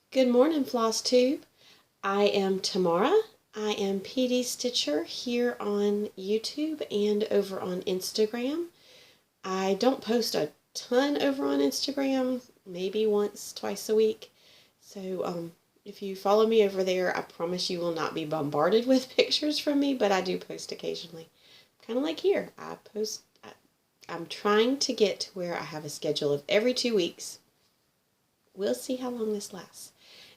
Good morning, Flosstube. I am Tamara. I am PD Stitcher here on YouTube and over on Instagram. I don't post a ton over on Instagram, maybe once, twice a week. So if you follow me over there, I promise you will not be bombarded with pictures from me, but I do post occasionally. Kind of like here. I'm trying to get to where I have a schedule of every 2 weeks. We'll see how long this lasts.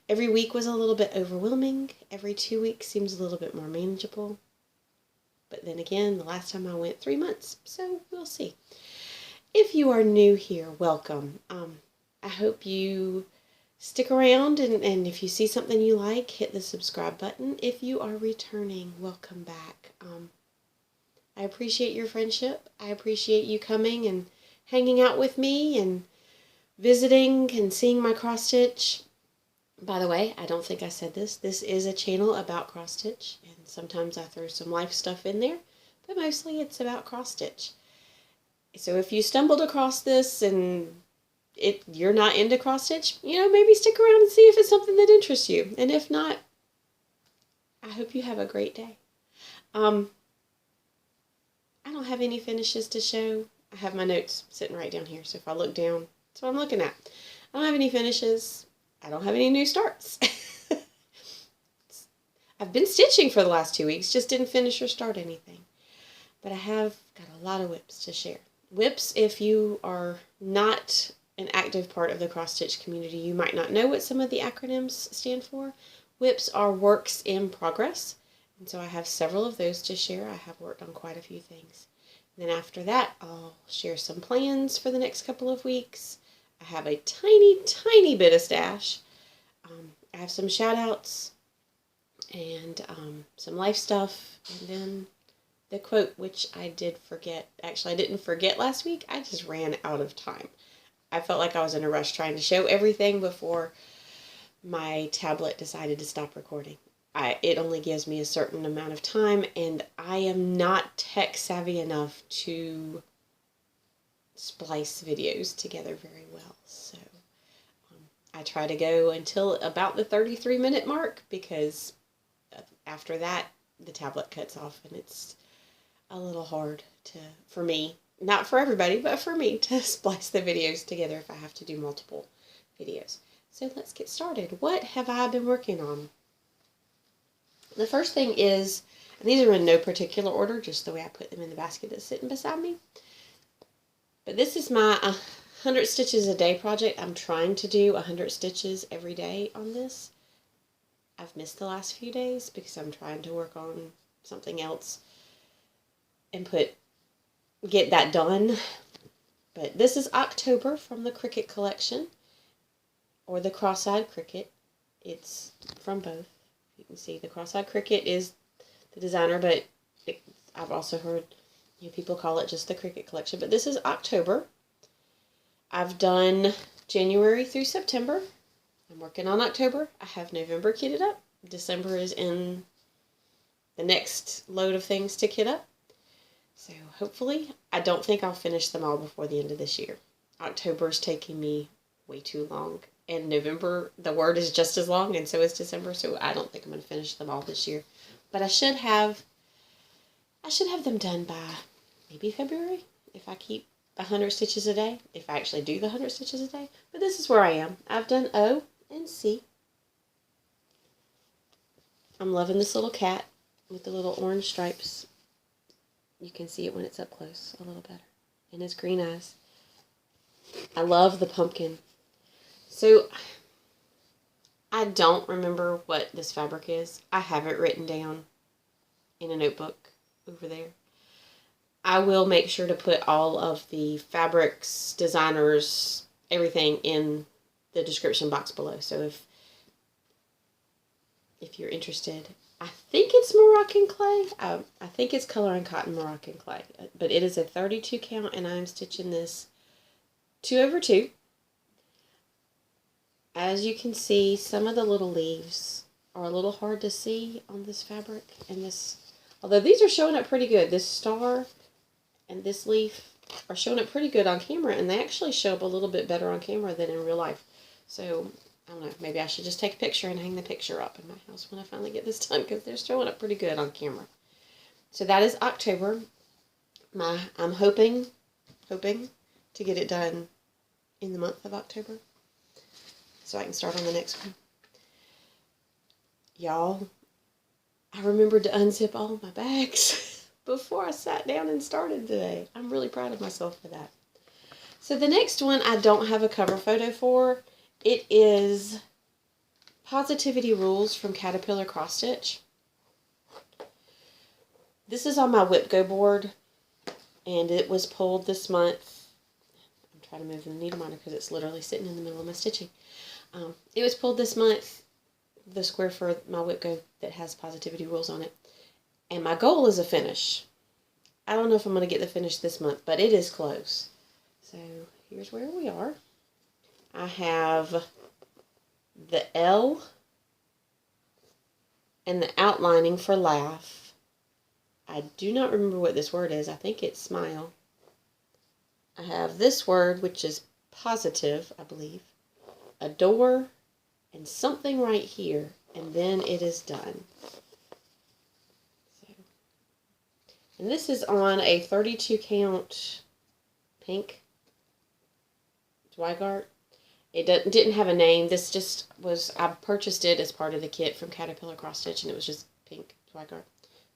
Every week was a little bit overwhelming. Every 2 weeks seems a little bit more manageable. But then again, the last time I went 3 months, so we'll see. If you are new here, welcome. I hope you stick around, and if you see something you like, hit the subscribe button. If you are returning, welcome back. I appreciate your friendship. I appreciate you coming and hanging out with me and visiting and seeing my cross stitch. By the way, I don't think I said this. This is a channel about cross stitch, and sometimes I throw some life stuff in there, but mostly it's about cross stitch. So if you stumbled across this and you're not into cross stitch, maybe stick around and see if it's something that interests you. And if not, I hope you have a great day. I don't have any finishes to show. I have my notes sitting right down here, so if I look down, that's what I'm looking at. I don't have any finishes. I don't have any new starts. I've been stitching for the last 2 weeks, just didn't finish or start anything. But I have got a lot of whips to share. Whips, if you are not an active part of the cross stitch community, you might not know what some of the acronyms stand for. Whips are works in progress, and so I have several of those to share. I have worked on quite a few things. And then after that, I'll share some plans for the next couple of weeks. I have a tiny bit of stash. I have some shout outs and some life stuff, and then the quote, which I did forget. Actually, I didn't forget last week. I just ran out of time. I felt like I was in a rush trying to show everything before my tablet decided to stop recording. It only gives me a certain amount of time, and I am not tech savvy enough to splice videos together very well. So I try to go until about the 33-minute mark, because after that the tablet cuts off and it's a little hard for me, not for everybody, but for me to splice the videos together if I have to do multiple videos. So let's get started. What have I been working on? The first thing is, and these are in no particular order, just the way I put them in the basket that's sitting beside me. But this is my 100 stitches a day project. I'm trying to do 100 stitches every day on this. I've missed the last few days because I'm trying to work on something else and get that done. But this is October from the Cricket collection, or the cross-eyed cricket. It's from both. You can see the cross-eyed cricket is the designer, but I've also heard people call it just the Cricket collection. But this is October. I've done January through September. I'm working on October. I have November kitted up. December is in the next load of things to kit up. So hopefully, I don't think I'll finish them all before the end of this year. October is taking me way too long. And November, the word is just as long, and so is December. So I don't think I'm going to finish them all this year. But I should have them done by maybe February, if I keep 100 stitches a day, if I actually do the 100 stitches a day. But this is where I am. I've done O and C. I'm loving this little cat with the little orange stripes. You can see it when it's up close a little better. And his green eyes. I love the pumpkin. So, I don't remember what this fabric is. I have it written down in a notebook over there. I will make sure to put all of the fabrics, designers, everything in the description box below. So if you're interested, I think it's Moroccan clay. I think it's Color and Cotton Moroccan clay. But it is a 32 count, and I'm stitching this 2/2. As you can see, some of the little leaves are a little hard to see on this fabric. And this, although these are showing up pretty good, this star and this leaf are showing up pretty good on camera, and they actually show up a little bit better on camera than in real life. So I don't know, maybe I should just take a picture and hang the picture up in my house when I finally get this done, because they're showing up pretty good on camera. So that is October. I'm hoping to get it done in the month of October, so I can start on the next one. Y'all, I remembered to unzip all of my bags before I sat down and started today. I'm really proud of myself for that. So the next one I don't have a cover photo for. It is Positivity Rules from Caterpillar Cross Stitch. This is on my Whip-Go board, and it was pulled this month. I'm trying to move the needle minder because it's literally sitting in the middle of my stitching. It was pulled this month, the square for my Whip-Go that has Positivity Rules on it. And my goal is a finish. I don't know if I'm going to get the finish this month, but it is close. So here's where we are. I have the L and the outlining for laugh. I do not remember what this word is. I think it's smile. I have this word, which is positive, I believe. Adore, and something right here, and then it is done. So, and this is on a 32 count pink Zweigart. It didn't have a name. This just was, I purchased it as part of the kit from Caterpillar Cross Stitch, and it was just pink Zweigart.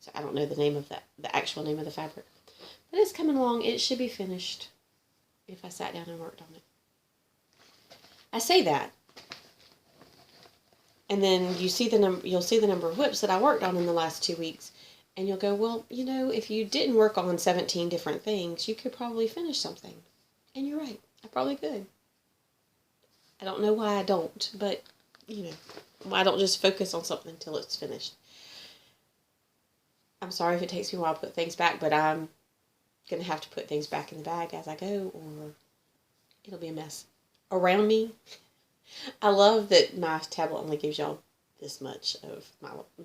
So I don't know the name of that, the actual name of the fabric. But it's coming along. It should be finished if I sat down and worked on it. I say that, and then you'll see the number of whips that I worked on in the last 2 weeks, and you'll go, well, you know, if you didn't work on 17 different things, you could probably finish something. And you're right. I probably could. I don't know why I don't, but, you know, I don't just focus on something until it's finished. I'm sorry if it takes me a while to put things back, but I'm going to have to put things back in the bag as I go, or it'll be a mess. Around me, I love that my tablet only gives y'all this much of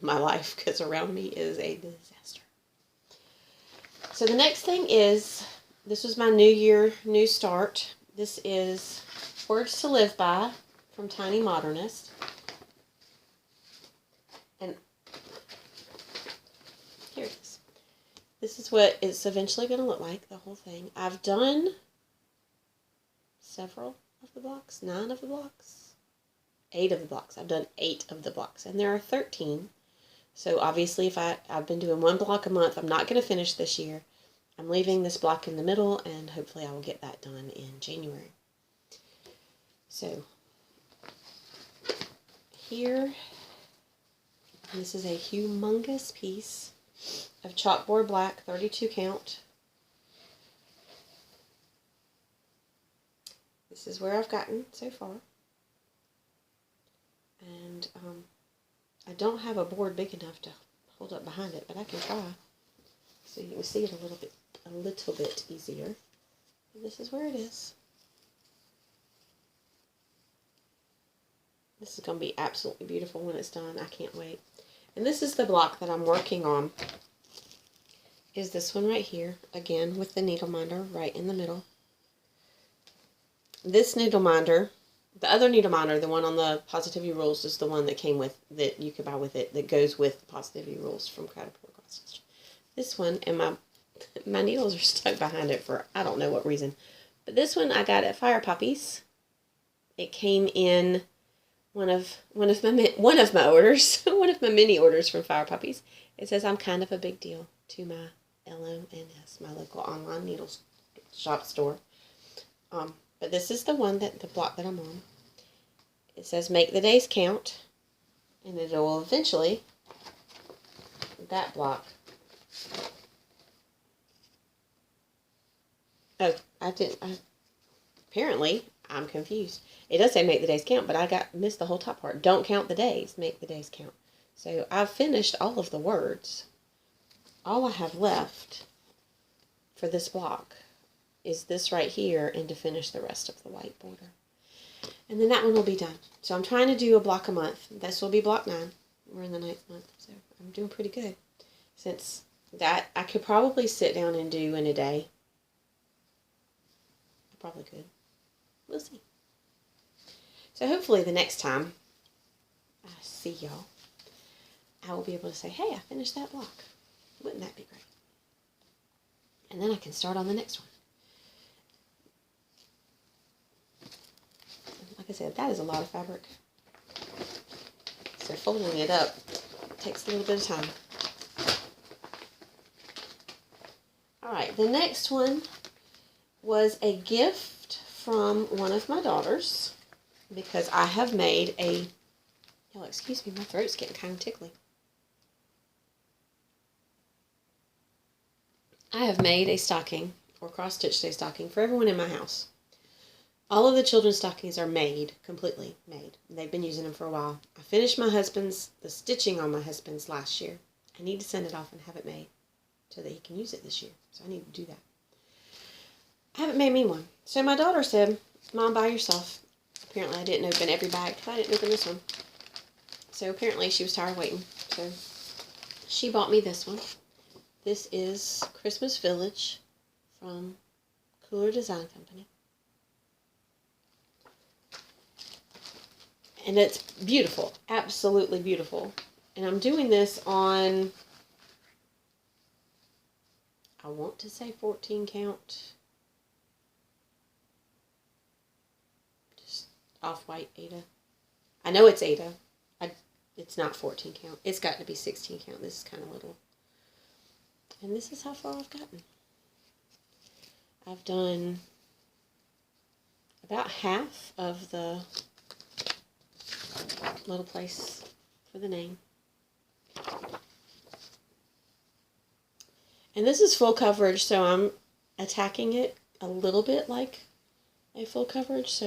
my life, because around me is a disaster. So the next thing is, this was my New Year, New Start. This is Words to Live By from Tiny Modernist. And here it is. This is what it's eventually going to look like, the whole thing. I've done several of the blocks, 9 of the blocks, 8 of the blocks. I've done 8 of the blocks, and there are 13. So obviously, if I've been doing 1 block a month, I'm not going to finish this year. I'm leaving this block in the middle, and hopefully I will get that done in January. So here, this is a humongous piece of Chalkboard black, 32 count. This is where I've gotten so far. And I don't have a board big enough to hold up behind it, but I can try. So you can see it a little bit easier. And this is where it is. This is going to be absolutely beautiful when it's done. I can't wait. And this is the block that I'm working on. Is this one right here. Again, with the needle minder right in the middle. This needle minder, the other needle minder, the one on the Positivity Rules, is the one that came with, that you could buy with it, that goes with the Positivity Rules from Caterpillar Cross Stitch. This one, and my needles are stuck behind it for I don't know what reason. But this one I got at Fire Puppies. It came in one of my orders, one of my mini orders from Fire Puppies. It says I'm kind of a big deal to my LONS, my local online needle shop store. But this is the block that I'm on. It says make the days count, and it will eventually, that block. Oh, apparently, I'm confused. It does say make the days count, but I missed the whole top part. Don't count the days, make the days count. So I've finished all of the words. All I have left for this block is this right here, and to finish the rest of the white border. And then that one will be done. So I'm trying to do a block a month. This will be block 9. We're in the 9th month, so I'm doing pretty good. Since that, I could probably sit down and do in a day. I probably could. We'll see. So hopefully the next time I see y'all, I will be able to say, hey, I finished that block. Wouldn't that be great? And then I can start on the next one. Like I said, that is a lot of fabric. So folding it up takes a little bit of time. Alright, the next one was a gift from one of my daughters, because I have made a, y'all excuse me, my throat's getting kind of tickly. I have made a stocking, or cross-stitched a stocking, for everyone in my house. All of the children's stockings are made, completely made. They've been using them for a while. I finished the stitching on my husband's last year. I need to send it off and have it made so that he can use it this year. So I need to do that. I haven't made me one. So my daughter said, Mom, buy yourself. Apparently I didn't open every bag, but I didn't open this one. So apparently she was tired of waiting. So she bought me this one. This is Christmas Village from Kooler Design Company. And it's beautiful, absolutely beautiful. And I'm doing this on, I want to say 14 count. Just off-white Ada. I know it's Ada. It's not 14 count. It's got to be 16 count. This is kind of little. And this is how far I've gotten. I've done about half of the little place for the name. And this is full coverage, so I'm attacking it a little bit like a full coverage,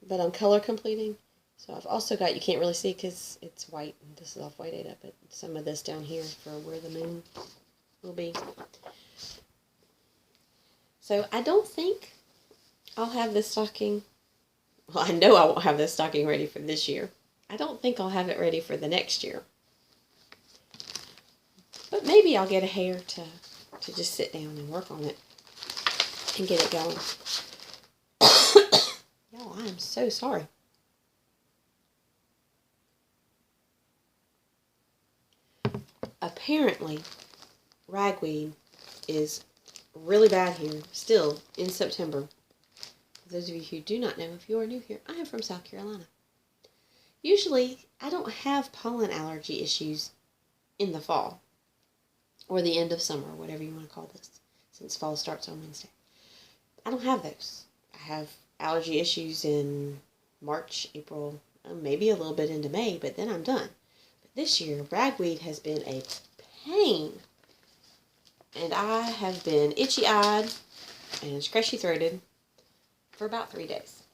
but I'm color completing. So I've also got, you can't really see because it's white, and this is off-white Ada, but some of this down here for where the moon will be. So I don't think I'll have this stocking, well, I know I won't have this stocking ready for this year. I don't think I'll have it ready for the next year. But maybe I'll get a hair to just sit down and work on it and get it going. Y'all, I am so sorry. Apparently, ragweed is really bad here, still in September. For those of you who do not know, if you are new here, I am from South Carolina. Usually, I don't have pollen allergy issues in the fall, or the end of summer, whatever you want to call this, since fall starts on Wednesday. I don't have those. I have allergy issues in March, April, maybe a little bit into May, but then I'm done. But this year, ragweed has been a pain, and I have been itchy-eyed and scratchy-throated for about 3 days.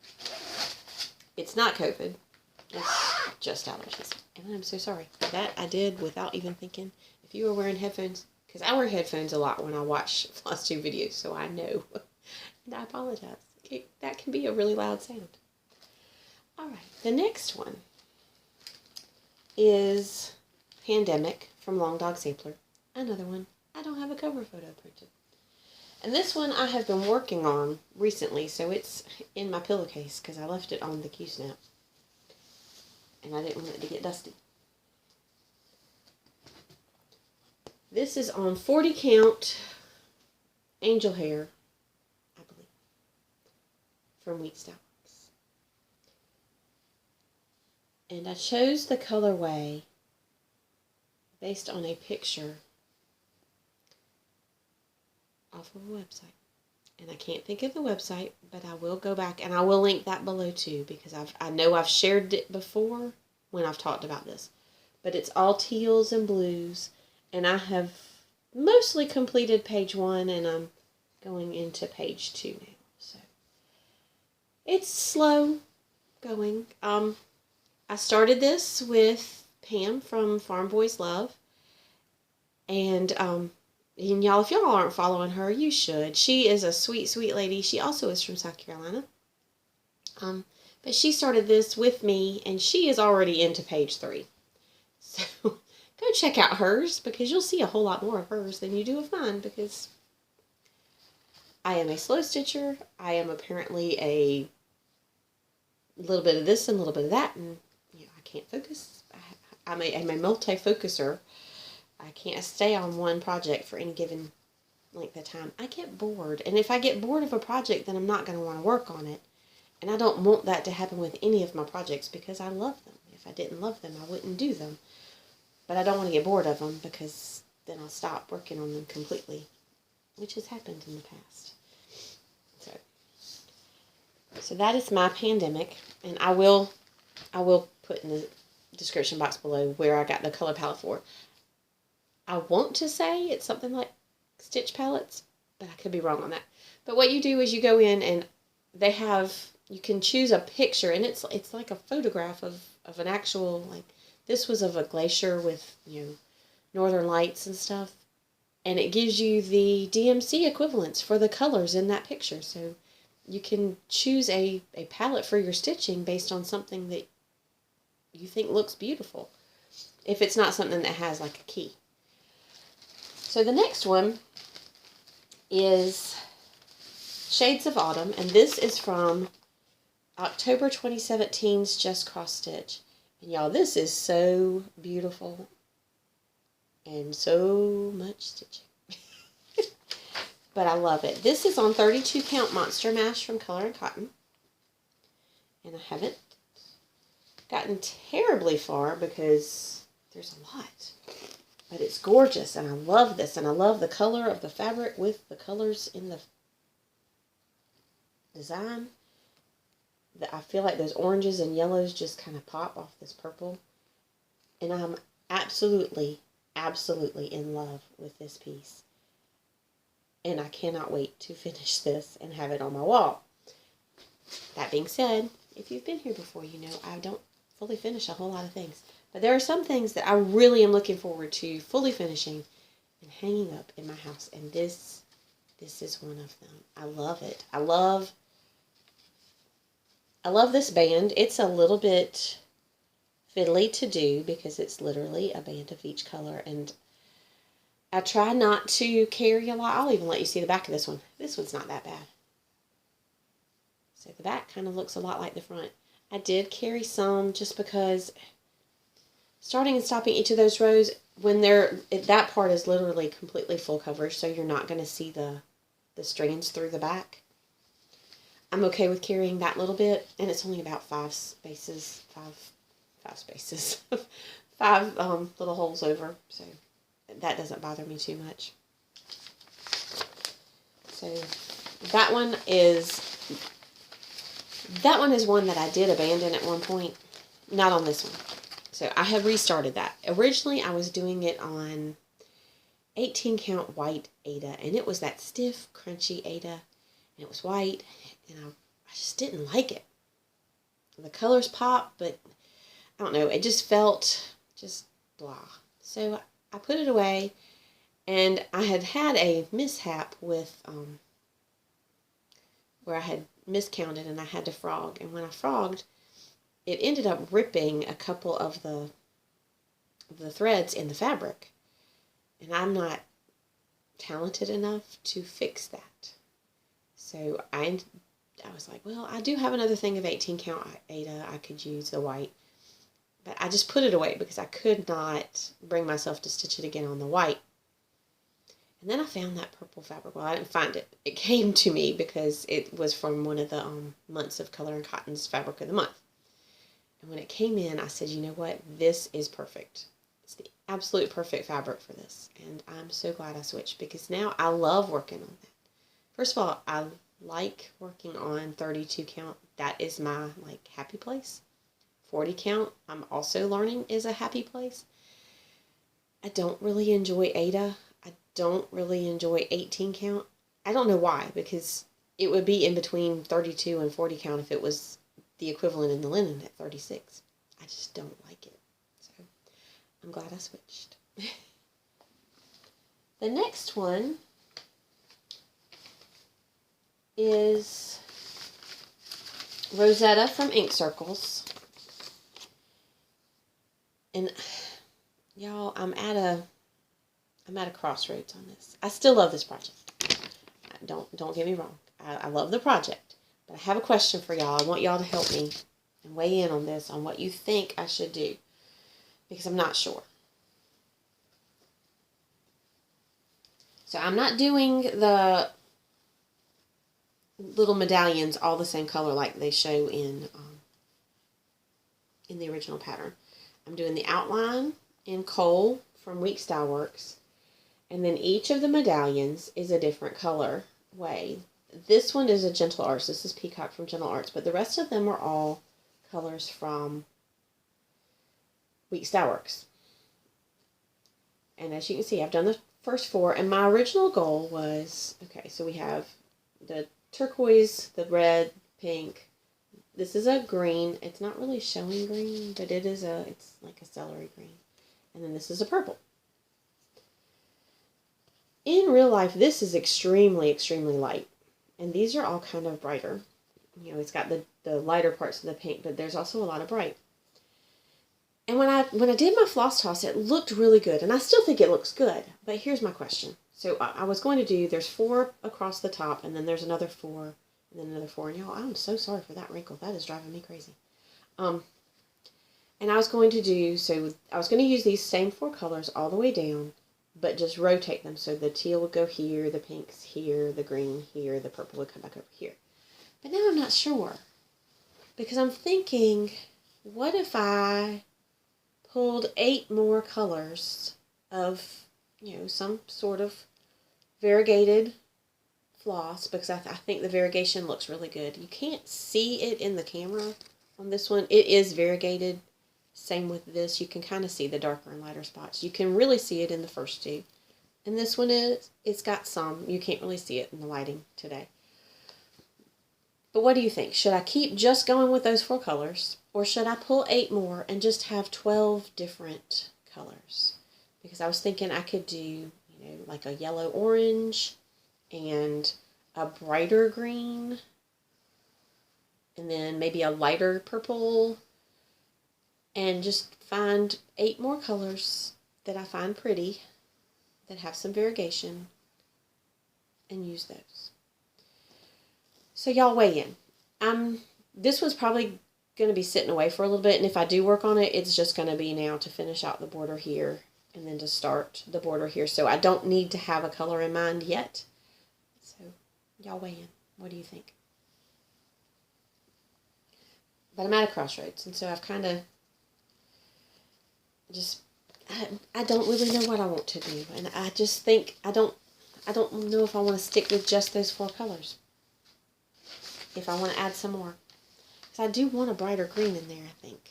It's not COVID. It's just allergies. And I'm so sorry. That I did without even thinking. If you were wearing headphones, because I wear headphones a lot when I watch Flosstube videos, so I know. And I apologize. That can be a really loud sound. Alright, the next one is Pandemic from Long Dog Sampler. Another one. I don't have a cover photo printed. And this one I have been working on recently, so it's in my pillowcase because I left it on the Q-snap. And I didn't want it to get dusty. This is on 40 count angel hair, I believe, from Wheat Stout. And I chose the colorway based on a picture off of a website. And I can't think of the website, but I will go back, and I will link that below too, because I know I've shared it before when I've talked about this. But it's all teals and blues, and I have mostly completed page 1, and I'm going into page 2 now. So it's slow going. I started this with Pam from Farm Boys Love, and y'all, if y'all aren't following her, you should. She is a sweet, sweet lady. She also is from South Carolina. But she started this with me, and she is already into page 3. So go check out hers, because you'll see a whole lot more of hers than you do of mine, because I am a slow stitcher. I am apparently a little bit of this and a little bit of that, and I can't focus. I'm a multi-focuser. I can't stay on one project for any given length of time. I get bored, and if I get bored of a project, then I'm not going to want to work on it. And I don't want that to happen with any of my projects because I love them. If I didn't love them, I wouldn't do them. But I don't want to get bored of them because then I'll stop working on them completely, which has happened in the past. So that is my pandemic, and I will put in the description box below where I got the color palette for. I want to say it's something like Stitch Palettes, but I could be wrong on that. But what you do is you go in and you can choose a picture, and it's like a photograph of an actual, like, this was of a glacier with, northern lights and stuff. And it gives you the DMC equivalents for the colors in that picture. So you can choose a palette for your stitching based on something that you think looks beautiful, if it's not something that has like a key. So the next one is Shades of Autumn, and this is from October 2017's Just Cross Stitch. And y'all, this is so beautiful and so much stitching. But I love it. This is on 32 count Monster Mash from Color and Cotton. And I haven't gotten terribly far because there's a lot. But it's gorgeous, and I love this, and I love the color of the fabric with the colors in the design. I feel like those oranges and yellows just kind of pop off this purple. And I'm absolutely in love with this piece. And I cannot wait to finish this and have it on my wall. That being said, if you've been here before, you know I don't fully finish a whole lot of things. But there are some things that I really am looking forward to fully finishing and hanging up in my house. And this is one of them. I love it. I love this band. It's a little bit fiddly to do because it's literally a band of each color. And I try not to carry a lot. I'll even let you see the back of this one. This one's not that bad. So the back kind of looks a lot like the front. I did carry some just because starting and stopping each of those rows, when that part is literally completely full coverage, so you're not going to see the strands through the back. I'm okay with carrying that little bit, and it's only about five spaces, five little holes over, so that doesn't bother me too much. So that one is one that I did abandon at one point, not on this one. So I have restarted that. Originally I was doing it on 18 count white Aida, and it was that stiff, crunchy Aida, and it was white, and I just didn't like it. The colors pop, but I don't know, it just felt just blah. So I put it away, and I had a mishap with where I had miscounted and I had to frog, and when I frogged, it ended up ripping a couple of the threads in the fabric, and I'm not talented enough to fix that. So I was like, well, I do have another thing of 18 count Aida I could use, the white, but I just put it away because I could not bring myself to stitch it again on the white. And then I found that purple fabric. Well, I didn't find it. It came to me because it was from one of the months of Color and Cotton's Fabric of the Month. And when it came in, I said, you know what? This is perfect. It's the absolute perfect fabric for this. And I'm so glad I switched because now I love working on that. First of all, I like working on 32 count. That is my happy place. 40 count, I'm also learning, is a happy place. I don't really enjoy Aida. I don't really enjoy 18 count. I don't know why, because it would be in between 32 and 40 count if it was the equivalent in the linen at 36. I just don't like it. So I'm glad I switched. The next one is Rosetta from Ink Circles. And y'all, I'm at a crossroads on this. I still love this project. Don't get me wrong. I love the project. But I have a question for y'all. I want y'all to help me and weigh in on this, on what you think I should do, because I'm not sure. So I'm not doing the little medallions all the same color like they show in the original pattern. I'm doing the outline in coal from Week Style Works, and then each of the medallions is a different color way. This one is a Gentle Arts. This is Peacock from Gentle Arts, but the rest of them are all colors from Week Style Works. And as you can see, I've done the first 4, and my original goal was, okay, so we have the turquoise, the red, pink. This is a green. It's not really showing green, but it's like a celery green. And then this is a purple. In real life, this is extremely, extremely light. And these are all kind of brighter. You know, it's got the lighter parts of the pink, but there's also a lot of bright. And when I did my floss toss, it looked really good. And I still think it looks good. But here's my question. So I was going to do, there's 4 across the top, and then there's another 4, and then another 4. And y'all, I'm so sorry for that wrinkle. That is driving me crazy. And I was going to use these same 4 colors all the way down, but just rotate them. So the teal would go here, the pinks here, the green here, the purple would come back over here. But now I'm not sure. Because I'm thinking, what if I pulled 8 more colors of, you know, some sort of variegated floss, because I think the variegation looks really good. You can't see it in the camera on this one. It is variegated. Same with this. You can kind of see the darker and lighter spots. You can really see it in the first 2. And this one it's got some. You can't really see it in the lighting today. But what do you think? Should I keep just going with those 4 colors? Or should I pull 8 more and just have 12 different colors? Because I was thinking I could do, you know, like a yellow orange and a brighter green. And then maybe a lighter purple. And just find 8 more colors that I find pretty, that have some variegation, and use those. So y'all weigh in. This one's probably going to be sitting away for a little bit, and if I do work on it, it's just going to be now to finish out the border here, and then to start the border here. So I don't need to have a color in mind yet. So y'all weigh in. What do you think? But I'm at a crossroads, and so I've kind of I don't really know what I want to do, and I just think I don't know if I want to stick with just those 4 colors. If I want to add some more, because I do want a brighter green in there, I think.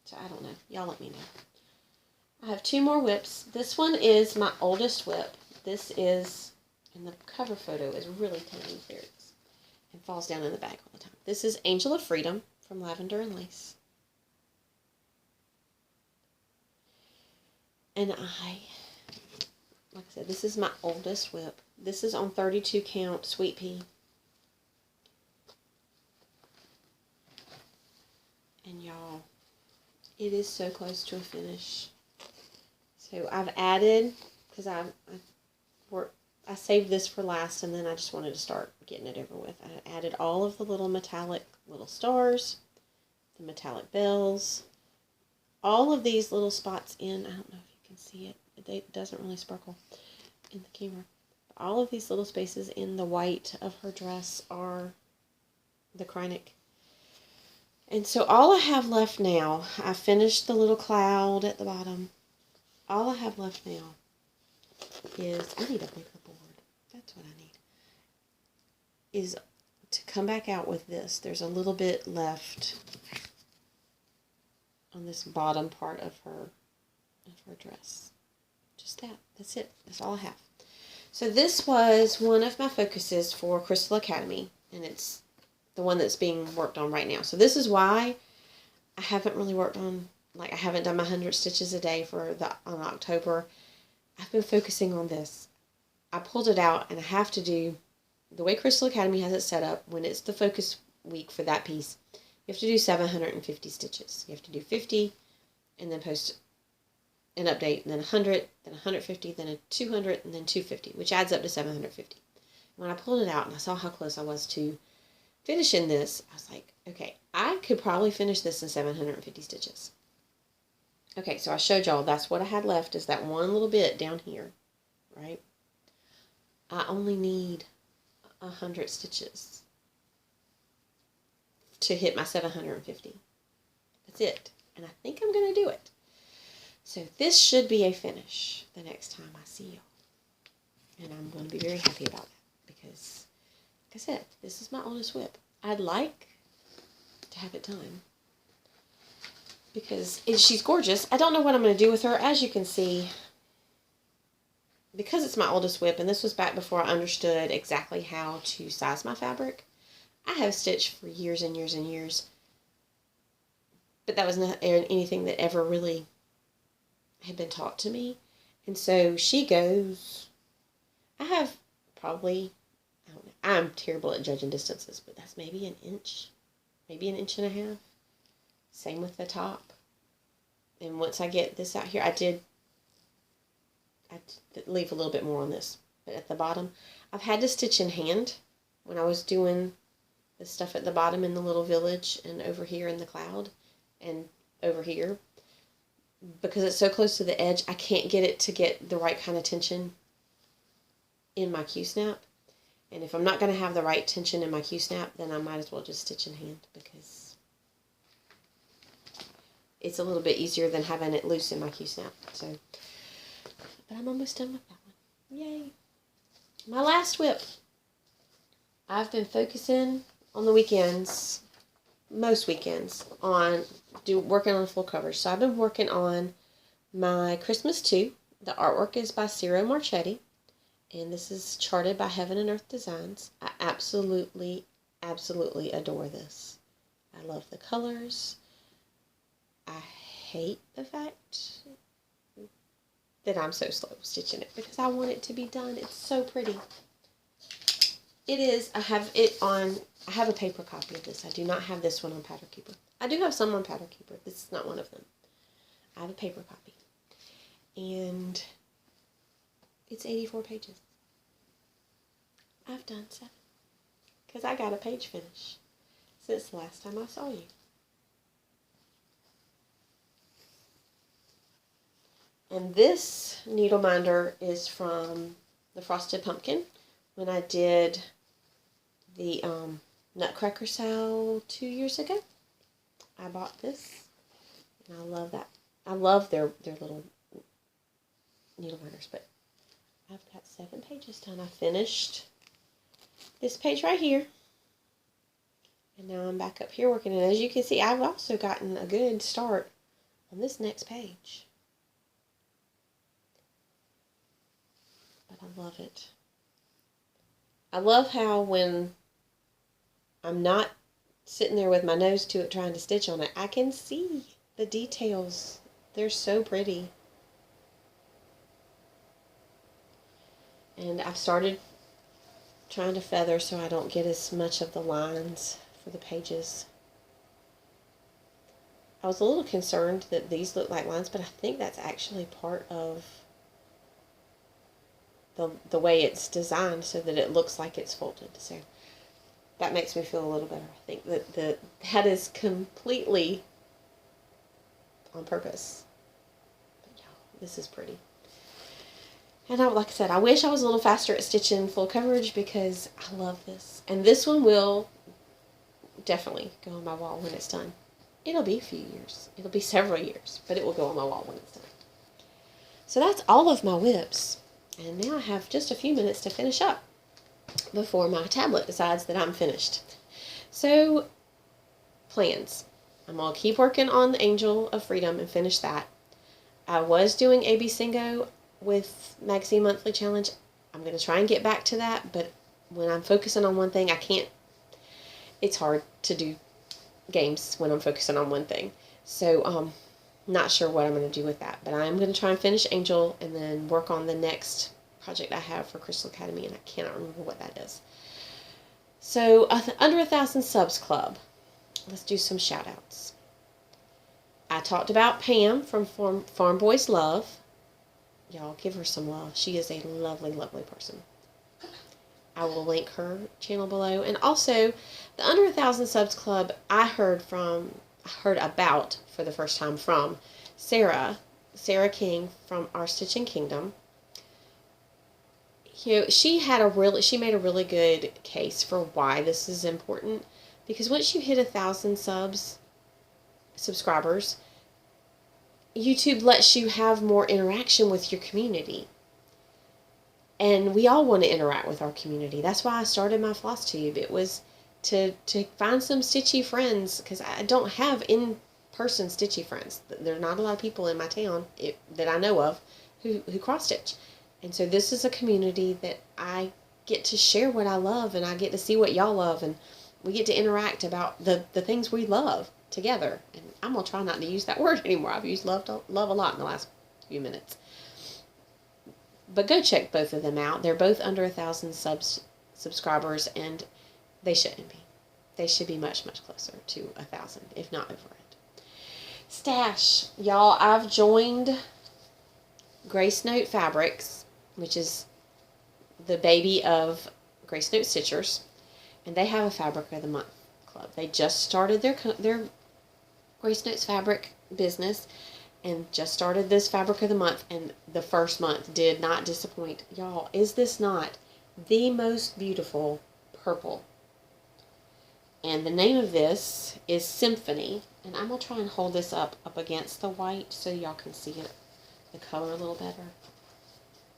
So I don't know. Y'all let me know. I have 2 more whips. This one is my oldest whip. This is, and the cover photo is really tiny. There it is, and falls down in the bag all the time. This is Angel of Freedom from Lavender and Lace. And like I said, this is my oldest whip. This is on 32 count Sweet Pea. And y'all, it is so close to a finish. So I've added, because I saved this for last, and then I just wanted to start getting it over with. I added all of the little metallic little stars, the metallic bells, all of these little spots in, I don't know if you can see it, it doesn't really sparkle in the camera. All of these little spaces in the white of her dress are the Kreinik. And so all I have left now, I finished the little cloud at the bottom. All I have left now is, I need a bigger board. That's what I need. Is to come back out with this. There's a little bit left on this bottom part of her dress. Just that. That's it. That's all I have. So this was one of my focuses for Crystal Academy, and it's the one that's being worked on right now. So this is why I haven't really worked on, like, I haven't done my 100 stitches a day on October. I've been focusing on this. I pulled it out, and I have to do, the way Crystal Academy has it set up, when it's the focus week for that piece, you have to do 750 stitches. You have to do 50, and then post an update, and then 100, then 150, then a 200, and then 250, which adds up to 750. When I pulled it out, and I saw how close I was to finishing this, I was like, okay, I could probably finish this in 750 stitches. Okay, so I showed y'all that's what I had left is that one little bit down here, right? I only need 100 stitches to hit my 750. That's it. And I think I'm going to do it. So this should be a finish the next time I see y'all. And I'm going to be very happy about that because, like I said, this is my oldest whip. I'd like to have it done because she's gorgeous. I don't know what I'm going to do with her. As you can see, because it's my oldest whip, and this was back before I understood exactly how to size my fabric, I have stitched for years and years and years, but that was not anything that ever really had been taught to me. And so she goes, I have probably, I don't know, I'm terrible at judging distances, but that's maybe an inch and a half. Same with the top. And once I get this out here, I did leave a little bit more on this, but at the bottom, I've had to stitch in hand when I was doing the stuff at the bottom in the little village and over here in the cloud and over here. Because it's so close to the edge, I can't get it to get the right kind of tension in my Q-snap. And if I'm not going to have the right tension in my Q-snap, then I might as well just stitch in hand because it's a little bit easier than having it loose in my Q-snap. So, but I'm almost done with that one. Yay. My last whip. I've been focusing on the weekends, most weekends, on working on full covers. So I've been working on my Christmas 2. The artwork is by Ciro Marchetti, and this is charted by Heaven and Earth Designs. I absolutely, absolutely adore this. I love the colors. I hate the fact that I'm so slow stitching it because I want it to be done. It's so pretty. It is. I have a paper copy of this. I do not have this one on Pattern Keeper. I do have some on Pattern Keeper. This is not one of them. I have a paper copy. And it's 84 pages. I've done 7. Because I got a page finish since the last time I saw you. And this needle minder is from the Frosted Pumpkin when I did the Nutcracker sale 2 years ago. I bought this, and I love that. I love their little needle minders, but I've got 7 pages done. I finished this page right here, and now I'm back up here working. And as you can see, I've also gotten a good start on this next page. But I love it. I love how when I'm not sitting there with my nose to it trying to stitch on it, I can see the details. They're so pretty. And I've started trying to feather so I don't get as much of the lines for the pages. I was a little concerned that these look like lines, but I think that's actually part of the way it's designed so that it looks like it's folded. So that makes me feel a little better. I think that that is completely on purpose. But y'all, this is pretty. And like I said, I wish I was a little faster at stitching full coverage because I love this. And this one will definitely go on my wall when it's done. It'll be a few years. It'll be several years, but it will go on my wall when it's done. So that's all of my whips. And now I have just a few minutes to finish up before my tablet decides that I'm finished. So, plans. I'm going to keep working on the Angel of Freedom and finish that. I was doing AB Singo with Magazine Monthly Challenge. I'm going to try and get back to that, but when I'm focusing on one thing, I can't. It's hard to do games when I'm focusing on one thing. So, not sure what I'm going to do with that, but I'm going to try and finish Angel and then work on the next project I have for Crystal Academy, and I cannot remember what that is. So, Under 1,000 Subs Club. Let's do some shout outs. I talked about Pam from Farm Boys Love. Y'all give her some love. She is a lovely, lovely person. I will link her channel below. And also, The Under 1,000 Subs Club I heard about for the first time from Sarah King from Our Stitching Kingdom. She made a really good case for why this is important, because once you hit 1,000 subscribers, YouTube lets you have more interaction with your community. And we all want to interact with our community. That's why I started my Flosstube. It was to find some stitchy friends, because I don't have in-person stitchy friends. There are not a lot of people in my town that I know of who cross-stitch. And so this is a community that I get to share what I love, and I get to see what y'all love, and we get to interact about the things we love together. And I'm going to try not to use that word anymore. I've used love a lot in the last few minutes. But go check both of them out. They're both under 1,000 subscribers, and they shouldn't be. They should be much, much closer to 1,000, if not over it. Stash. Y'all, I've joined Grace Note Fabrics, which is the baby of Grace Note Stitchers, and they have a Fabric of the Month club. They just started their Grace Notes fabric business, and just started this Fabric of the Month, and the first month did not disappoint. Y'all, is this not the most beautiful purple? And the name of this is Symphony, and I'm going to try and hold this up against the white so y'all can see it, the color a little better.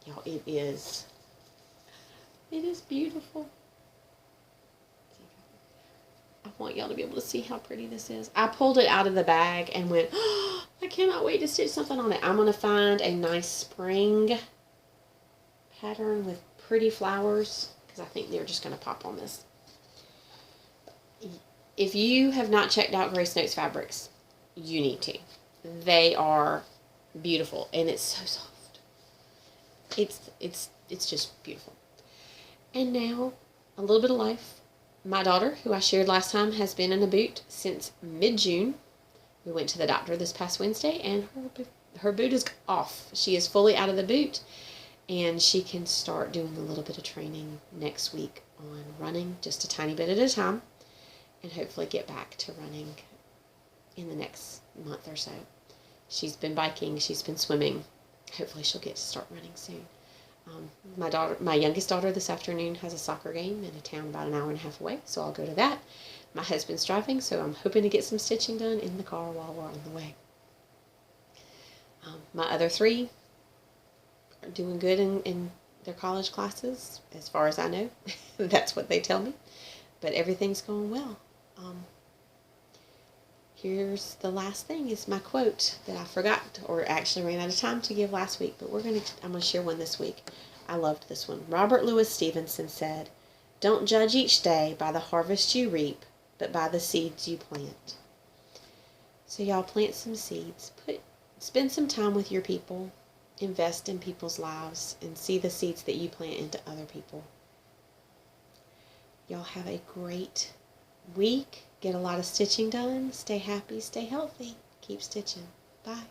Y'all, it is beautiful. I want y'all to be able to see how pretty this is. I pulled it out of the bag and went, oh, I cannot wait to stitch something on it. I'm going to find a nice spring pattern with pretty flowers, because I think they're just going to pop on this. If you have not checked out Grace Notes Fabrics, you need to. They are beautiful, and it's so soft. It's just beautiful. And now, a little bit of life. My daughter, who I shared last time, has been in a boot since mid-June. We went to the doctor this past Wednesday, and her boot is off. She is fully out of the boot, and she can start doing a little bit of training next week on running, just a tiny bit at a time, and hopefully get back to running in the next month or so. She's been biking, she's been swimming. Hopefully she'll get to start running soon. My youngest daughter this afternoon has a soccer game in a town about an hour and a half away, so I'll go to that. My husband's driving, so I'm hoping to get some stitching done in the car while we're on the way. My other three are doing good in their college classes, as far as I know. That's what they tell me. But everything's going well. Here's the last thing, is my quote that I forgot, or actually ran out of time to give last week, but I'm going to share one this week. I loved this one. Robert Louis Stevenson said, "Don't judge each day by the harvest you reap, but by the seeds you plant." So y'all, plant some seeds. Spend some time with your people. Invest in people's lives, and see the seeds that you plant into other people. Y'all have a great week. Get a lot of stitching done. Stay happy. Stay healthy. Keep stitching. Bye.